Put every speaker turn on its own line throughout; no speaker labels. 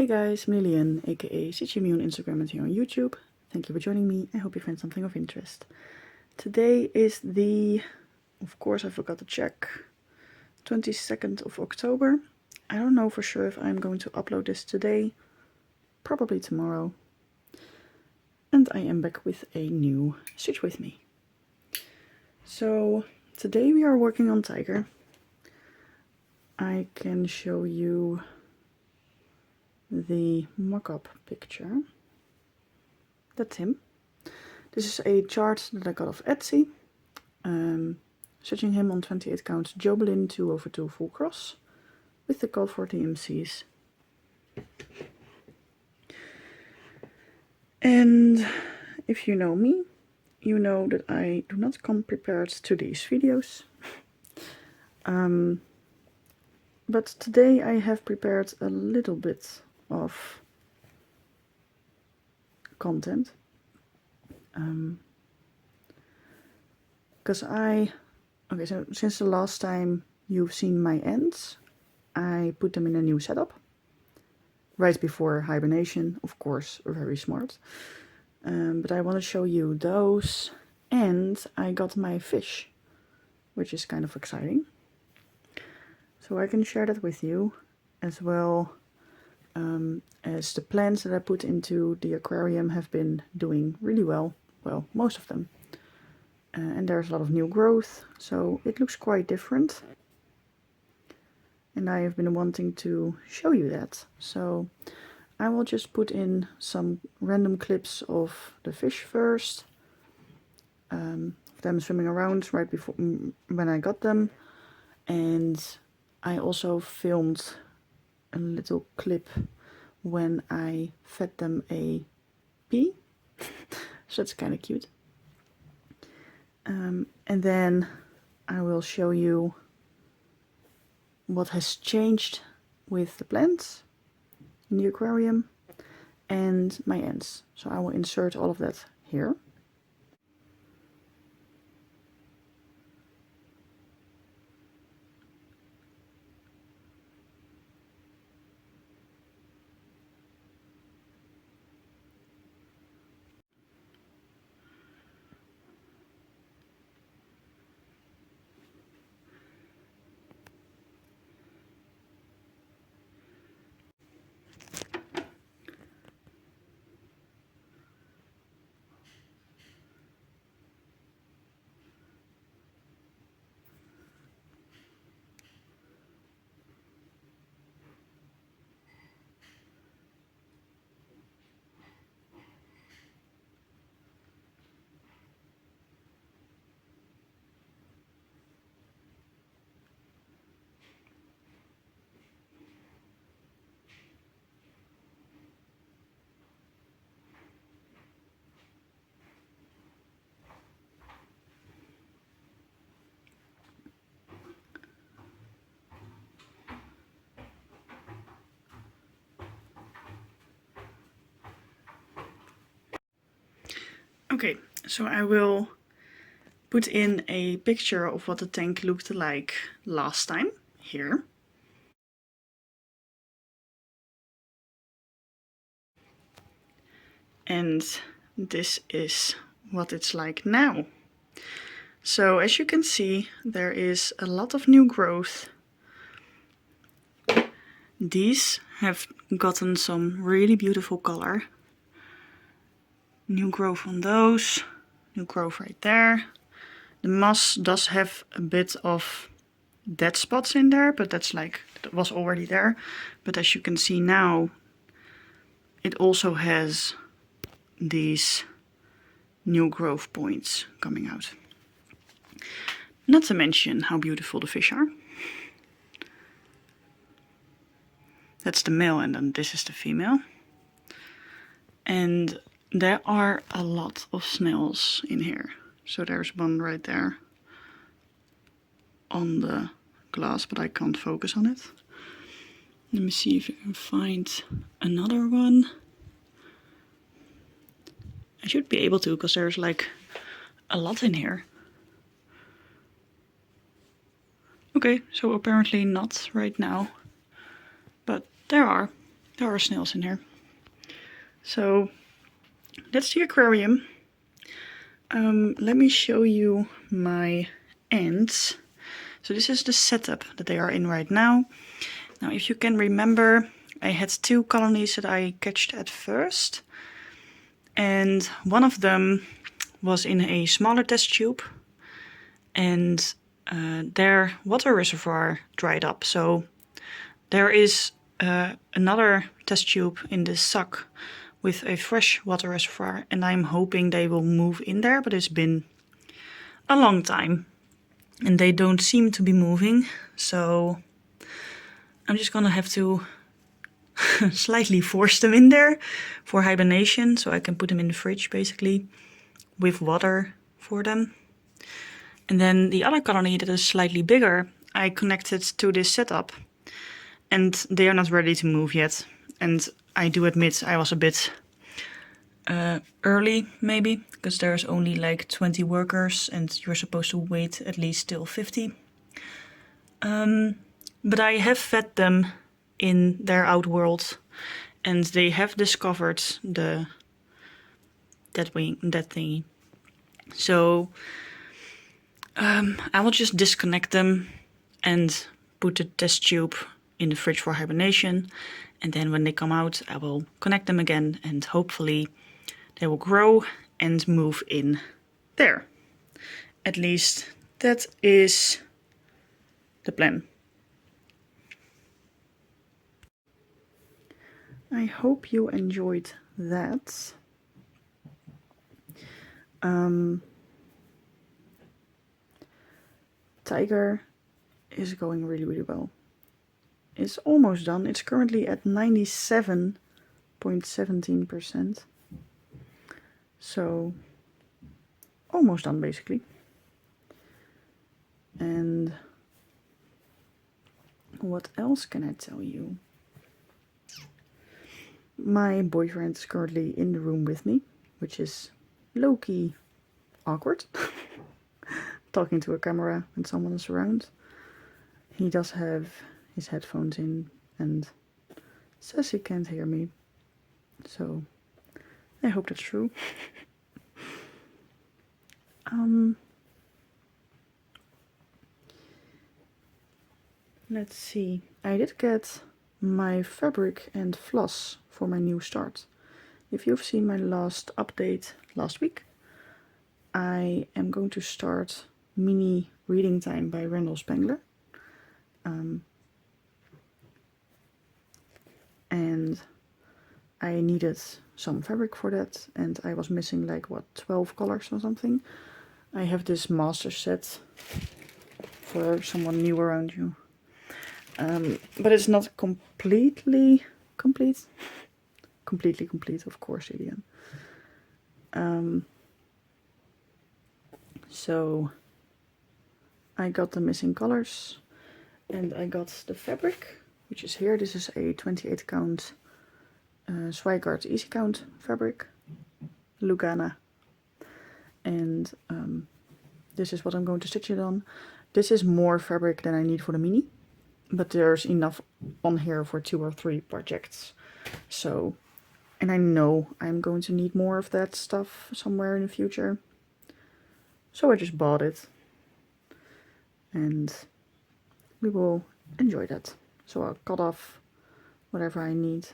Hey guys, I'm Lillian, aka StitchWithMe on Instagram and here on YouTube. Thank you for joining me. I hope you find something of interest. Today is the, of course I forgot to check, 22nd of October. I don't know for sure if I'm going to upload this today, probably tomorrow. And I am back with a new Stitch With Me. So today we are working on Tiger. I can show you the mock-up picture. That's him. This is a chart that I got off Etsy. Stitching him on 28 count Jobelin 2/2 full cross with the call for TMCs. And if you know me, you know that I do not come prepared to these videos. But today I have prepared a little bit of content. Because so since the last time you've seen my ends, I put them in a new setup. Right before hibernation, of course, very smart. But I want to show you those, and I got my fish, which is kind of exciting. So I can share that with you, as well as the plants that I put into the aquarium have been doing really well. Well, most of them. And there's a lot of new growth, so it looks quite different. And I have been wanting to show you that. So I will just put in some random clips of the fish first. Them swimming around right before when I got them. And I also filmed a little clip when I fed them a pea. So that's kind of cute. And then I will show you what has changed with the plants in the aquarium and my ends. So I will insert all of that here. Okay, so I will put in a picture of what the tank looked like last time, here. And this is what it's like now. So as you can see, there is a lot of new growth. These have gotten some really beautiful color. New growth on those, new growth right there. The moss does have a bit of dead spots in there, but that was already there. But as you can see now, it also has these new growth points coming out. Not to mention how beautiful the fish are. That's the male, and then this is the female. And there are a lot of snails in here. So there's one right there on the glass, but I can't focus on it. Let me see if I can find another one. I should be able to, because there's like a lot in here. Okay, so apparently not right now, but there are. There are snails in here. So that's the aquarium. Let me show you my ants. So this is the setup that they are in right now. Now, if you can remember, I had 2 colonies that I catched at first. And one of them was in a smaller test tube. And their water reservoir dried up. So there is another test tube in this suck with a fresh water reservoir, and I'm hoping they will move in there, but it's been a long time and they don't seem to be moving, so I'm just gonna have to slightly force them in there for hibernation, so I can put them in the fridge basically with water for them. And then the other colony that is slightly bigger, I connected to this setup, and they are not ready to move yet. And I do admit I was a bit early, maybe, because there's only like 20 workers and you're supposed to wait at least till 50. But I have fed them in their outworld, and they have discovered that thingy. So I will just disconnect them and put the test tube in the fridge for hibernation, and then when they come out I will connect them again, and hopefully they will grow and move in there. At least that is the plan. I hope you enjoyed that. Tiger is going really well. It's almost done. It's currently at 97.17%. So almost done basically. And what else can I tell you? My boyfriend is currently in the room with me, which is low-key awkward. Talking to a camera when someone is around. He does have his headphones in and says he can't hear me. So I hope that's true. Let's see. I did get my fabric and floss for my new start. If you've seen my last update last week, I am going to start Mini Reading Time by Randall Spangler. And I needed some fabric for that, and I was missing like, what, 12 colors or something. I have this master set for someone new around you. But it's not completely complete. Completely complete, of course, Ilian. So I got the missing colors, and I got the fabric, which is here. This is a 28 count Zweigart Easy Count fabric, Lugana. And this is what I'm going to stitch it on. This is more fabric than I need for the mini, but there's enough on here for 2 or 3 projects. So, and I know I'm going to need more of that stuff somewhere in the future. So I just bought it, and we will enjoy that. So I'll cut off whatever I need.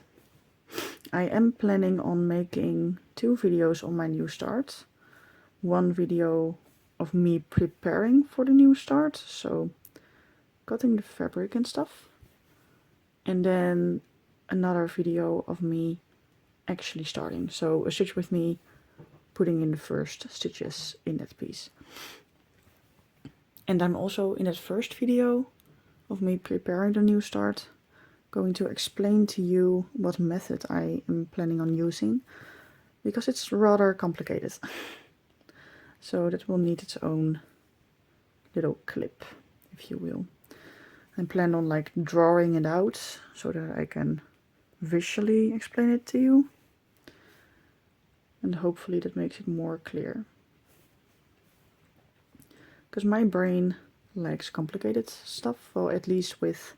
I am planning on making 2 videos on my new start. One video of me preparing for the new start, so cutting the fabric and stuff. And then another video of me actually starting. So a stitch with me putting in the first stitches in that piece. And I'm also in that first video of me preparing the new start going to explain to you what method I am planning on using, because it's rather complicated. So that will need its own little clip, if you will. I plan on like drawing it out so that I can visually explain it to you. And hopefully that makes it more clear. Because my brain likes complicated stuff, well, at least with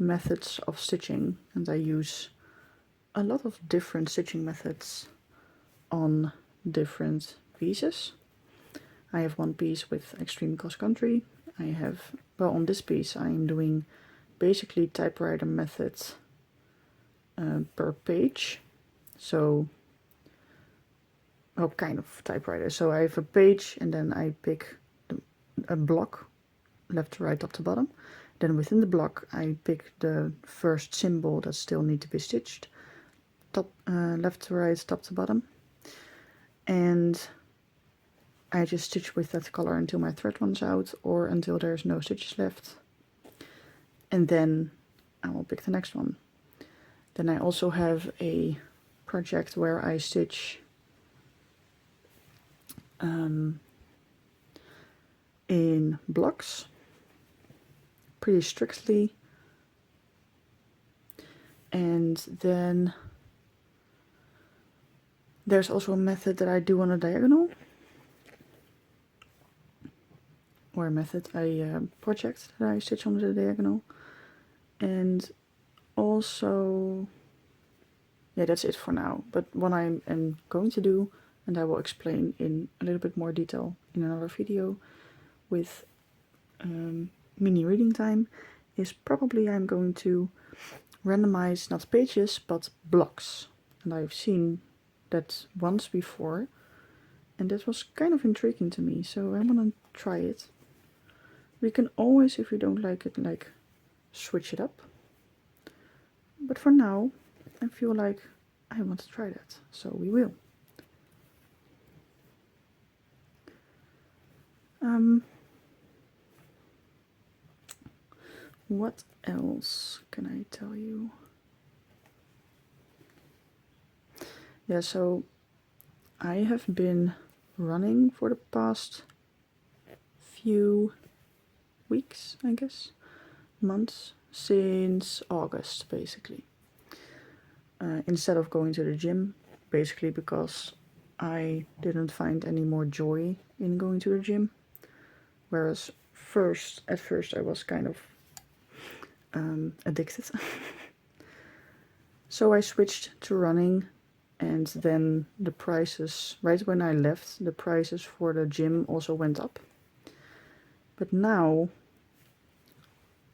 methods of stitching, and I use a lot of different stitching methods on different pieces. I have one piece with extreme cross country. I have, well, on this piece I'm doing basically typewriter methods per page. So, well, kind of typewriter. So I have a page and then I pick a block, left to right, top to bottom. Then within the block I pick the first symbol that still need to be stitched, left to right, top to bottom. And I just stitch with that color until my thread runs out or until there's no stitches left. And then I will pick the next one. Then I also have a project where I stitch in blocks pretty strictly, and then there's also a method that I do on a diagonal, or a project that I stitch on the diagonal. And also, yeah, that's it for now. But what I am going to do, and I will explain in a little bit more detail in another video with mini reading time, is probably I'm going to randomize not pages but blocks. And I've seen that once before, and that was kind of intriguing to me, so I'm gonna try it. We can always, if you don't like it, like switch it up. But for now, I feel like I want to try that, so we will. What else can I tell you? Yeah, so I have been running for the past few weeks, I guess, months, since August basically. Instead of going to the gym, basically because I didn't find any more joy in going to the gym. Whereas at first I was kind of addicted. So I switched to running, and then the prices, right when I left, the prices for the gym also went up. But now,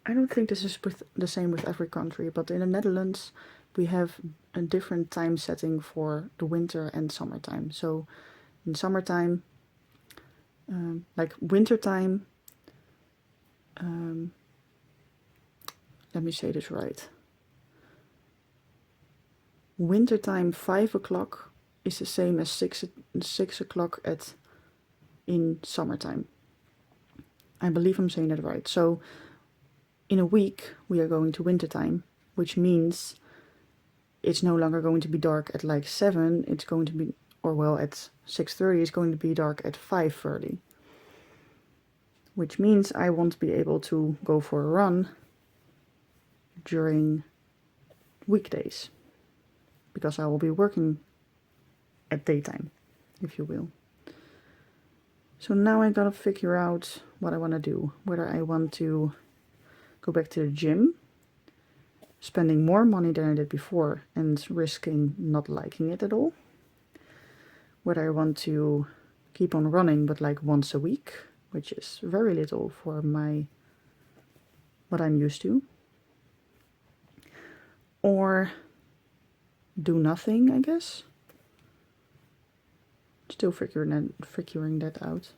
I don't think this is the same with every country, but in the Netherlands we have a different time setting for the winter and summertime. So in summertime, like wintertime, let me say this right. Wintertime 5 o'clock is the same as 6 o'clock in summertime. I believe I'm saying that right. So in a week we are going to wintertime, which means it's no longer going to be dark at like 7, it's going to be, or well, at 6:30 it's going to be dark at 5:30. Which means I won't be able to go for a run during weekdays, because I will be working at daytime, if you will. So now I gotta figure out what I want to do. Whether I want to go back to the gym, spending more money than I did before and risking not liking it at all. Whether I want to keep on running but like once a week, which is very little for what I'm used to. Or do nothing, I guess. Still figuring that out.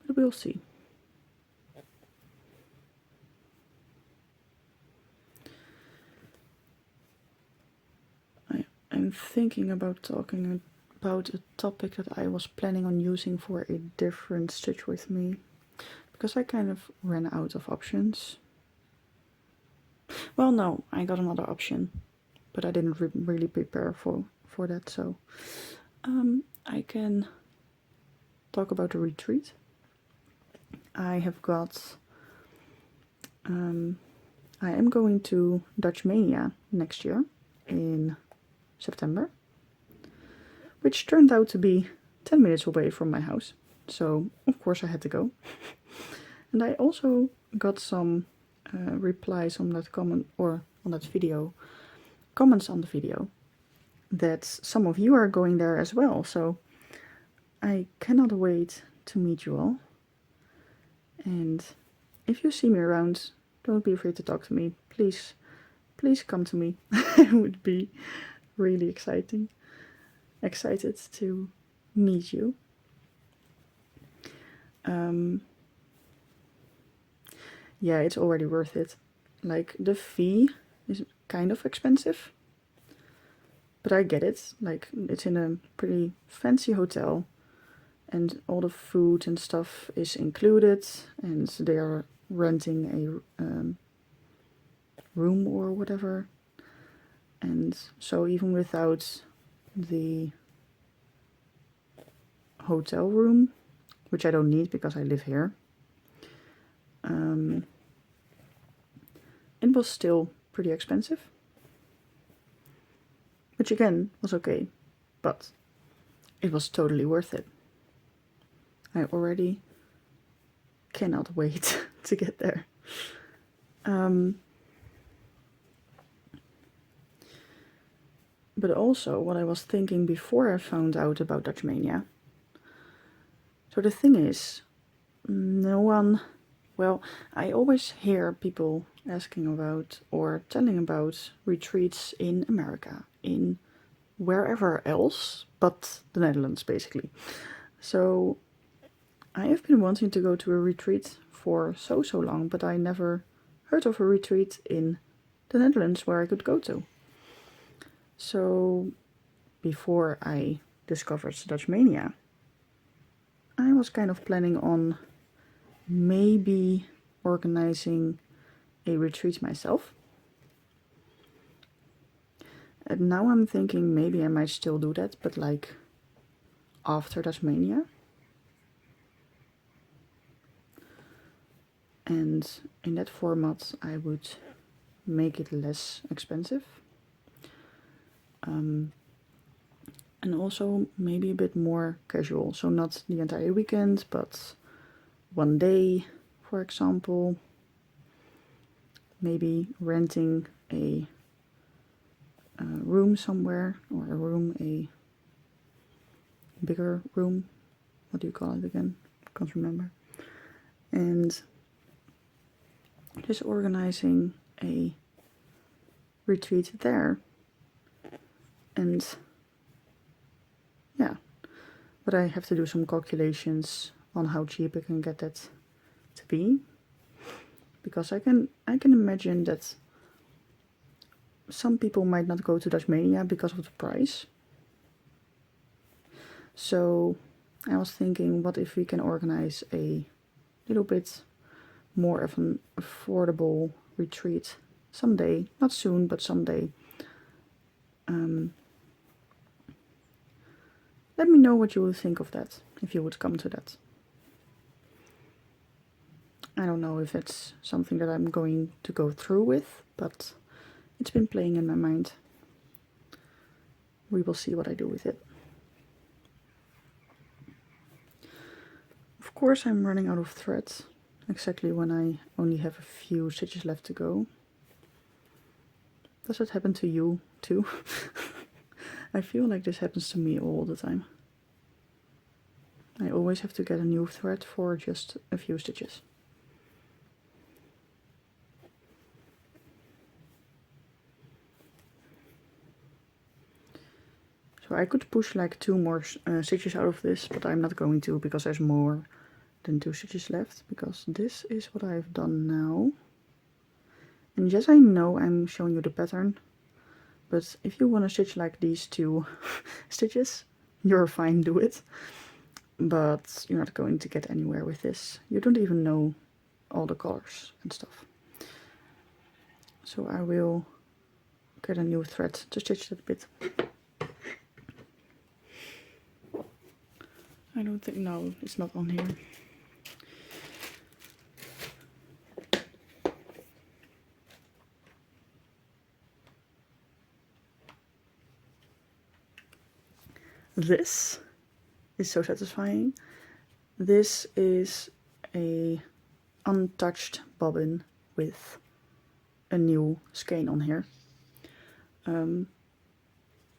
But we'll see. I'm thinking about talking about a topic that I was planning on using for a different Stitch With Me, because I kind of ran out of options. Well, no, I got another option, but I didn't really prepare for that, so I can talk about the retreat. I have got, I am going to Dutch Mania next year in September, which turned out to be 10 minutes away from my house, so of course I had to go. And I also got some replies on that comment, or on that video, comments on the video, that some of you are going there as well. So I cannot wait to meet you all. And if you see me around, don't be afraid to talk to me. Please come to me. It would be really excited to meet you. Yeah, it's already worth it. Like, the fee is kind of expensive, but I get it. Like, it's in a pretty fancy hotel, and all the food and stuff is included, and they are renting a room or whatever. And so even without the hotel room, which I don't need because I live here, it was still pretty expensive, which again was okay, but it was totally worth it. I already cannot wait to get there. But also what I was thinking before I found out about Dutch Mania. So the thing is, no one, well, I always hear people asking about or telling about retreats in America, in wherever else but the Netherlands, basically. So I have been wanting to go to a retreat for so long, but I never heard of a retreat in the Netherlands where I could go to. So before I discovered Dutch Mania, I was kind of planning on maybe organizing a retreat myself. And now I'm thinking maybe I might still do that, but like after Dutch Mania. And in that format I would make it less expensive. And also maybe a bit more casual. So not the entire weekend, but one day, for example. Maybe renting a room somewhere, or a bigger room. What do you call it again? Can't remember. And just organizing a retreat there. And yeah, but I have to do some calculations on how cheap I can get that to be, because I can imagine that some people might not go to Dutch Mania because of the price. So I was thinking, what if we can organize a little bit more of an affordable retreat someday, not soon, but someday. Let me know what you would think of that, if you would come to that. I don't know if it's something that I'm going to go through with, but it's been playing in my mind. We will see what I do with it. Of course, I'm running out of thread exactly when I only have a few stitches left to go. Does that happen to you too? I feel like this happens to me all the time. I always have to get a new thread for just a few stitches. So I could push like 2 more stitches out of this, but I'm not going to, because there's more than 2 stitches left, because this is what I've done now. And yes, I know I'm showing you the pattern, but if you want to stitch like these 2 stitches, you're fine, do it. But you're not going to get anywhere with this. You don't even know all the colors and stuff. So I will get a new thread to stitch that bit. I don't think, no, it's not on here. This is so satisfying. This is a untouched bobbin with a new skein on here.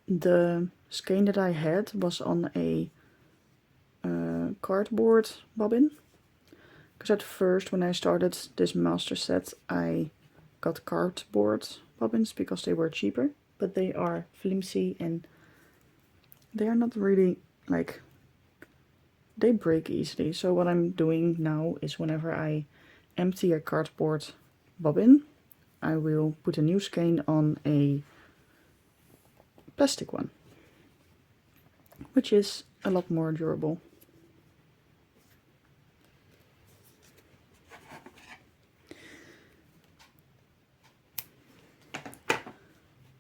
The skein that I had was on a cardboard bobbin, because at first when I started this master set I got cardboard bobbins because they were cheaper, but they are flimsy and they are not really like, they break easily. So what I'm doing now is whenever I empty a cardboard bobbin, I will put a new skein on a plastic one, which is a lot more durable.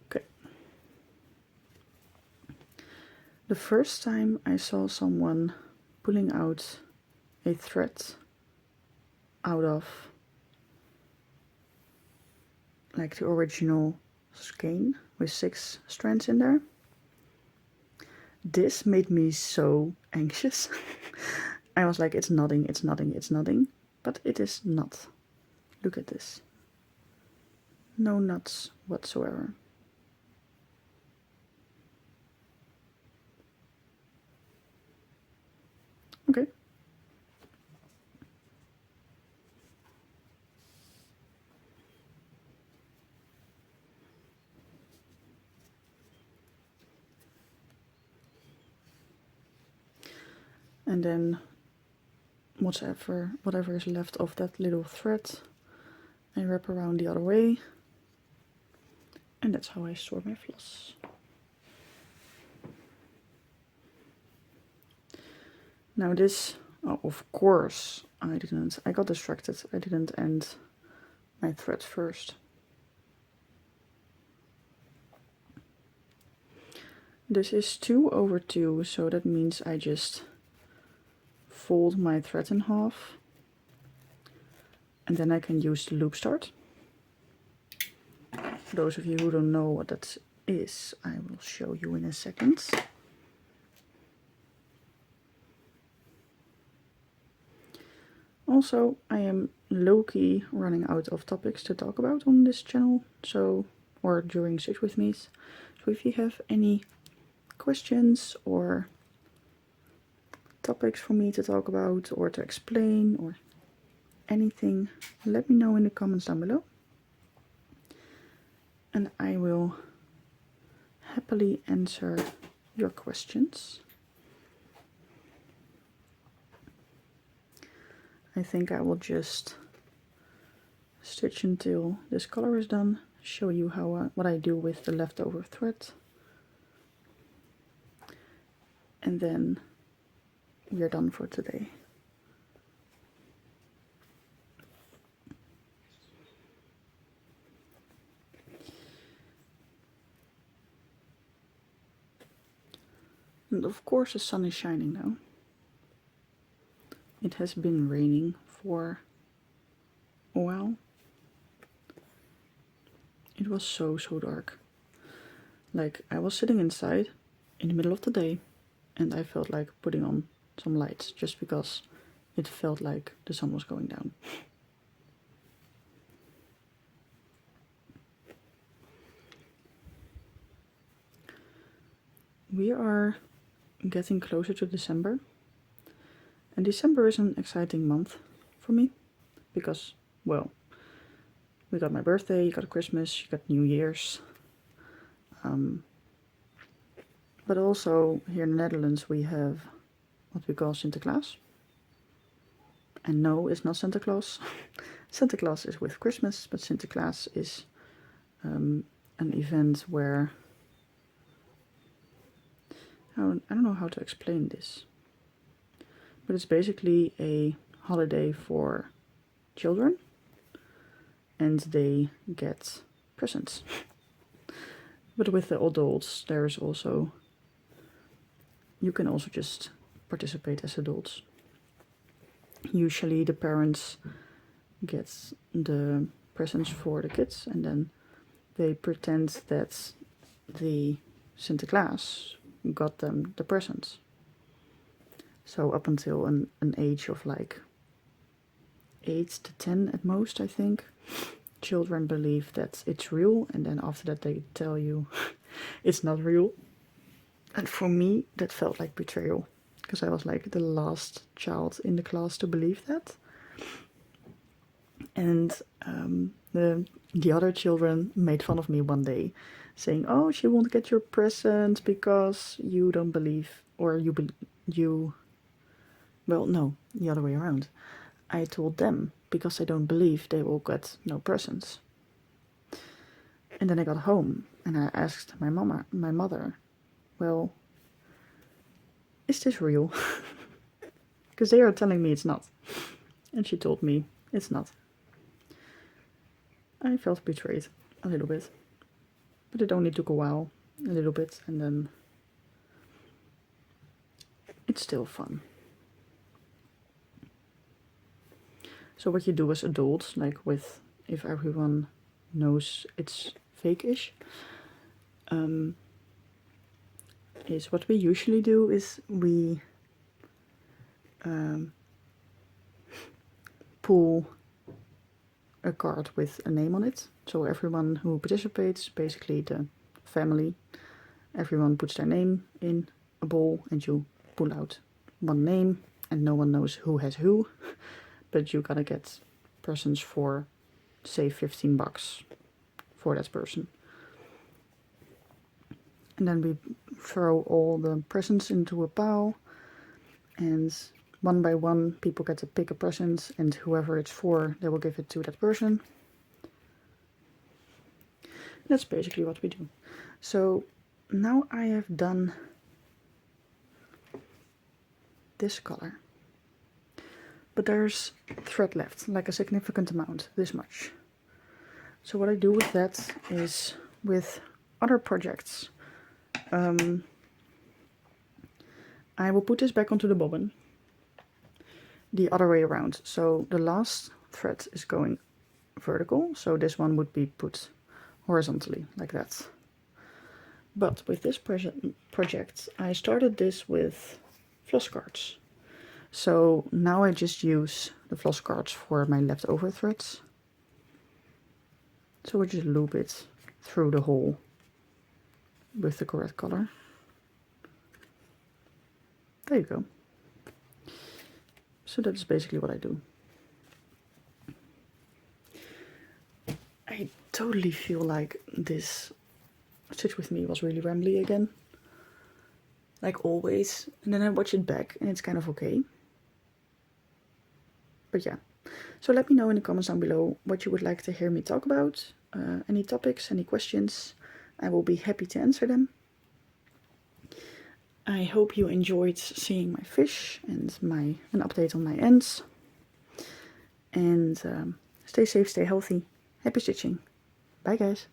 Okay. The first time I saw someone pulling out a thread out of like the original skein with 6 strands in there, this made me so anxious. I was like, it's knotting, it's knotting, it's knotting, but it is not. Look at this. No knots whatsoever. Okay. And then whatever is left of that little thread, I wrap around the other way. And that's how I store my floss. Now this, oh, of course I got distracted. I didn't end my thread first. This is 2/2, so that means I just fold my thread in half, and then I can use the loop start. For those of you who don't know what that is, I will show you in a second. Also, I am low-key running out of topics to talk about on this channel, or during Stitch With Me. So if you have any questions or topics for me to talk about or to explain or anything, let me know in the comments down below. And I will happily answer your questions. I think I will just stitch until this color is done, show you how what I do with the leftover thread, and then we are done for today. And of course the sun is shining now. It has been raining for a while. It was so dark. Like, I was sitting inside in the middle of the day and I felt like putting on some lights just because it felt like the sun was going down. We are getting closer to December, and December is an exciting month for me because, well, we got my birthday, you got Christmas, you got New Year's, but also here in the Netherlands we have what we call Sinterklaas. And no, it's not Santa Claus. Santa Claus is with Christmas, but Sinterklaas is an event where, I don't know how to explain this, but it's basically a holiday for children and they get presents. But with the adults there's also, you can also just participate as adults. Usually the parents get the presents for the kids and then they pretend that the Sinterklaas got them the presents. So up until an age of like 8 to 10 at most, I think, children believe that it's real, and then after that they tell you it's not real. And for me, that felt like betrayal, because I was like the last child in the class to believe that. And the other children made fun of me one day, saying, "Oh, she won't get your present because you don't believe, or well, no, the other way around. I told them because I don't believe they will get no presents." And then I got home and I asked my mother, "Well, is this real?" Because they are telling me it's not. And she told me it's not. I felt betrayed a little bit. But it only took a while, a little bit, and then it's still fun. So what you do as adults, like if everyone knows it's fake-ish, is what we usually do is we pull a card with a name on it. So everyone who participates, basically the family, everyone puts their name in a bowl and you pull out one name, and no one knows who has who, but you gotta get presents for, say, $15 for that person. And then we throw all the presents into a pile, and one by one people get to pick a present, and whoever it's for, they will give it to that person. That's basically what we do. So now I have done this color, but there's thread left, like a significant amount, this much. So what I do with that is, with other projects, I will put this back onto the bobbin the other way around. So the last thread is going vertical, so this one would be put horizontally, like that. But with this project, I started this with floss cards. So now I just use the floss cards for my leftover threads. So I just loop it through the hole with the correct color. There you go. So that's basically what I do. I totally feel like this Stitch With Me was really rambly again, like always, and then I watch it back and it's kind of okay. But yeah, so let me know in the comments down below what you would like to hear me talk about, any topics, any questions. I will be happy to answer them. I hope you enjoyed seeing my fish and an update on my ends. And stay safe, stay healthy. Happy stitching. Bye guys.